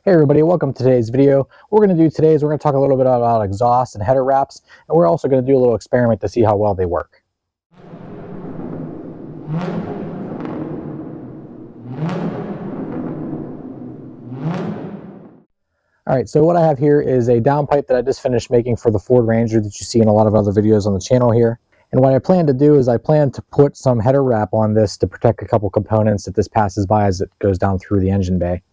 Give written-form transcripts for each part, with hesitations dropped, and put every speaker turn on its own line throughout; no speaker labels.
Hey everybody, welcome to today's video. What we're going to do today is we're going to talk a little bit about exhaust and header wraps, and we're also going to do a little experiment to see how well they work. Alright, so what I have here is a downpipe that I just finished making for the Ford Ranger that you see in a lot of other videos on the channel here. And what I plan to do is I plan to put some header wrap on this to protect a couple components that this passes by as it goes down through the engine bay.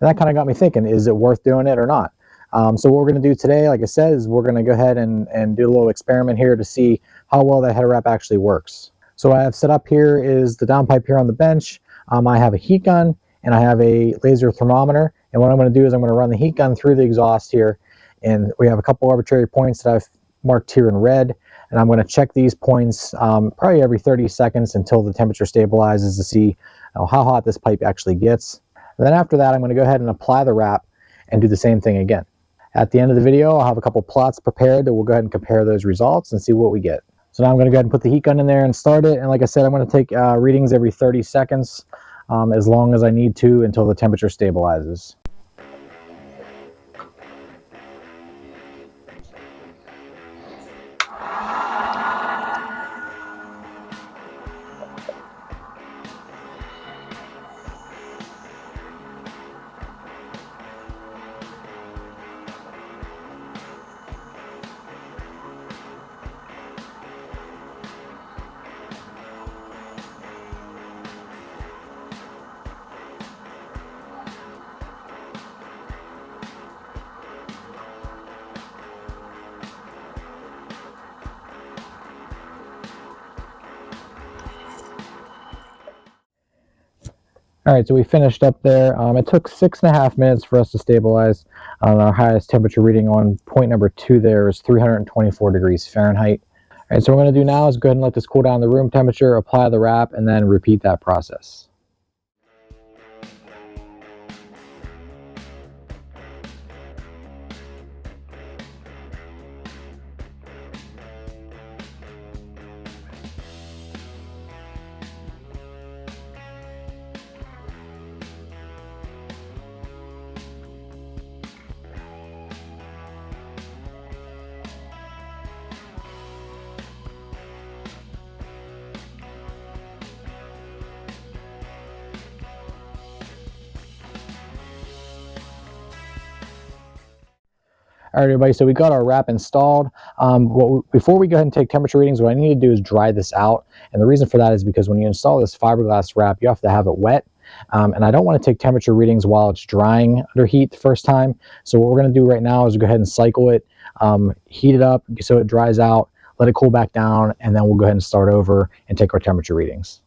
And that kind of got me thinking, is it worth doing it or not? So what we're going to do today, like I said, is we're going to go ahead and do a little experiment here to see how well that header wrap actually works. So what I have set up here is the downpipe here on the bench. I have a heat gun and I have a laser thermometer. And what I'm going to do is I'm going to run the heat gun through the exhaust here. And we have a couple arbitrary points that I've marked here in red. And I'm going to check these points probably every 30 seconds until the temperature stabilizes to see how hot this pipe actually gets. And then after that, I'm going to go ahead and apply the wrap and do the same thing again. At the end of the video, I'll have a couple plots prepared that we'll go ahead and compare those results and see what we get. So now I'm going to go ahead and put the heat gun in there and start it. And like I said, I'm going to take readings every 30 seconds as long as I need to until the temperature stabilizes. Alright, so we finished up there. It took 6.5 minutes for us to stabilize. Our highest temperature reading on point number 2 there is 324 degrees Fahrenheit. Alright, so what we're going to do now is go ahead and let this cool down to room temperature, apply the wrap, and then repeat that process. All right, everybody, so we got our wrap installed. Before we go ahead and take temperature readings, what I need to do is dry this out. And the reason for that is because when you install this fiberglass wrap, you have to have it wet. And I don't want to take temperature readings while it's drying under heat the first time. So what we're going to do right now is go ahead and cycle it, heat it up so it dries out, let it cool back down, and then we'll go ahead and start over and take our temperature readings.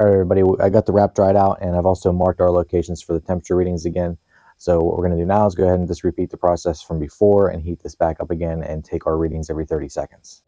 All right, everybody, I got the wrap dried out, and I've also marked our locations for the temperature readings again. So what we're going to do now is go ahead and just repeat the process from before and heat this back up again and take our readings every 30 seconds.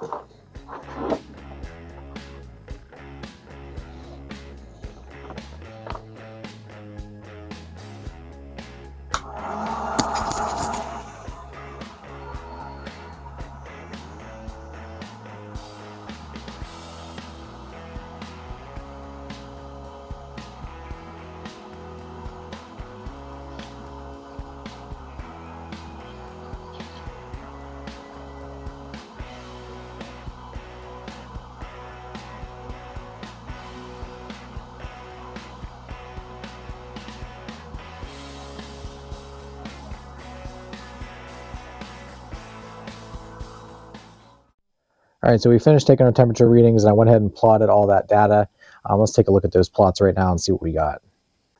All right, so we finished taking our temperature readings, and I went ahead and plotted all that data. Let's take a look at those plots right now and see what we got.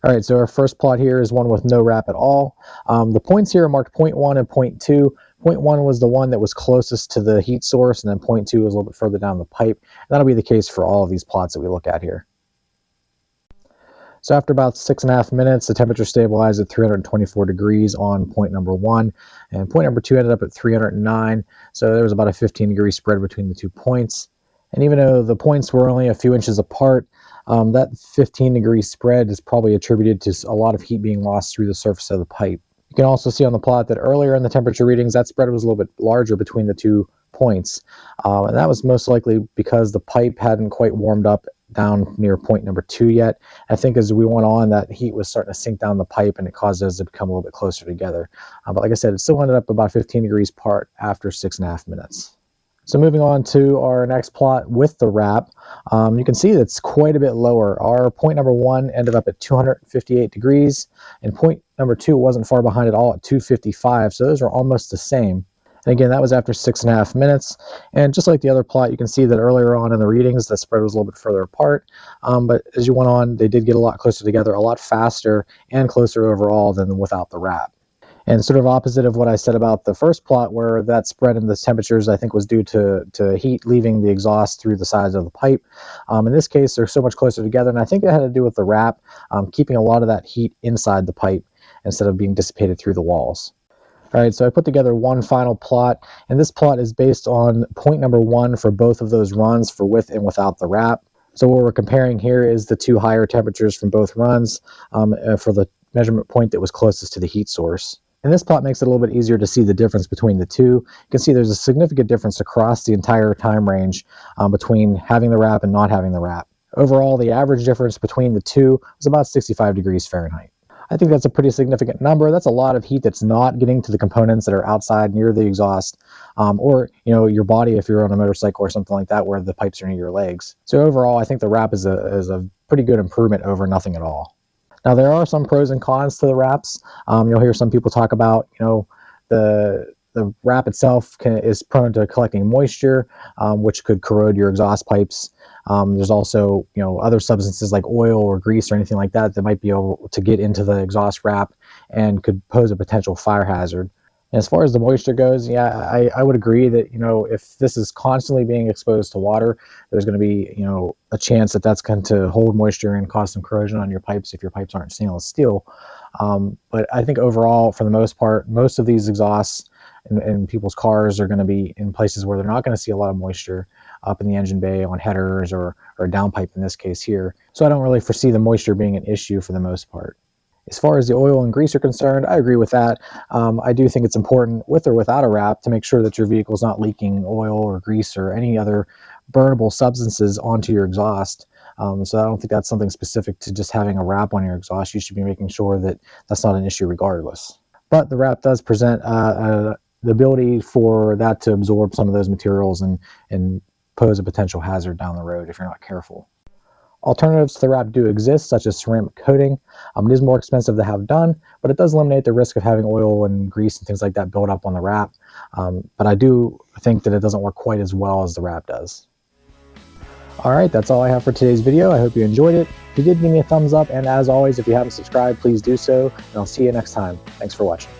All right, so our first plot here is one with no wrap at all. The points here are marked point 1 and point 2. Point 1 was the one that was closest to the heat source, and then point 2 was a little bit further down the pipe. And that'll be the case for all of these plots that we look at here. So after about 6.5 minutes, the temperature stabilized at 324 degrees on point number 1, and point number 2 ended up at 309. So there was about a 15-degree spread between the 2 points. And even though the points were only a few inches apart, that 15-degree spread is probably attributed to a lot of heat being lost through the surface of the pipe. You can also see on the plot that earlier in the temperature readings, that spread was a little bit larger between the 2 points. And that was most likely because the pipe hadn't quite warmed up down near point number 2 yet. I think as we went on, that heat was starting to sink down the pipe, and it caused those to become a little bit closer together. But like I said, it still ended up about 15 degrees apart after 6.5 minutes. So moving on to our next plot with the wrap, you can see that's quite a bit lower. Our point number 1 ended up at 258 degrees, and point number 2 wasn't far behind at all at 255, so those are almost the same. And again, that was after 6.5 minutes. And just like the other plot, you can see that earlier on in the readings, the spread was a little bit further apart. But as you went on, they did get a lot closer together, a lot faster and closer overall than without the wrap. And sort of opposite of what I said about the first plot, where that spread in the temperatures, I think, was due to heat leaving the exhaust through the sides of the pipe. In this case, they're so much closer together, and I think it had to do with the wrap keeping a lot of that heat inside the pipe instead of being dissipated through the walls. All right, so I put together one final plot, and this plot is based on point number 1 for both of those runs for with and without the wrap. So what we're comparing here is the 2 higher temperatures from both runs for the measurement point that was closest to the heat source. And this plot makes it a little bit easier to see the difference between the two. You can see there's a significant difference across the entire time range between having the wrap and not having the wrap. Overall, the average difference between the two was about 65 degrees Fahrenheit. I think that's a pretty significant number. That's a lot of heat that's not getting to the components that are outside near the exhaust, or your body if you're on a motorcycle or something like that where the pipes are near your legs. So overall, I think the wrap is a pretty good improvement over nothing at all. Now there are some pros and cons to the wraps. You'll hear some people talk about the wrap itself is prone to collecting moisture, which could corrode your exhaust pipes. There's also other substances like oil or grease or anything like that that might be able to get into the exhaust wrap and could pose a potential fire hazard. And as far as the moisture goes, yeah, I would agree that if this is constantly being exposed to water, there's going to be a chance that that's going to hold moisture and cause some corrosion on your pipes if your pipes aren't stainless steel. But I think overall, for the most part, most of these exhausts in people's cars are going to be in places where they're not going to see a lot of moisture, up in the engine bay, on headers, or downpipe in this case here. So I don't really foresee the moisture being an issue for the most part. As far as the oil and grease are concerned, I agree with that. I do think it's important, with or without a wrap, to make sure that your vehicle is not leaking oil or grease or any other burnable substances onto your exhaust. So I don't think that's something specific to just having a wrap on your exhaust. You should be making sure that that's not an issue regardless. But the wrap does present the ability for that to absorb some of those materials and pose a potential hazard down the road if you're not careful. Alternatives to the wrap do exist, such as ceramic coating. It is more expensive to have done, but it does eliminate the risk of having oil and grease and things like that build up on the wrap. But I do think that it doesn't work quite as well as the wrap does. All right, that's all I have for today's video. I hope you enjoyed it. If you did, give me a thumbs up, and as always, if you haven't subscribed, please do so, and I'll see you next time. Thanks for watching.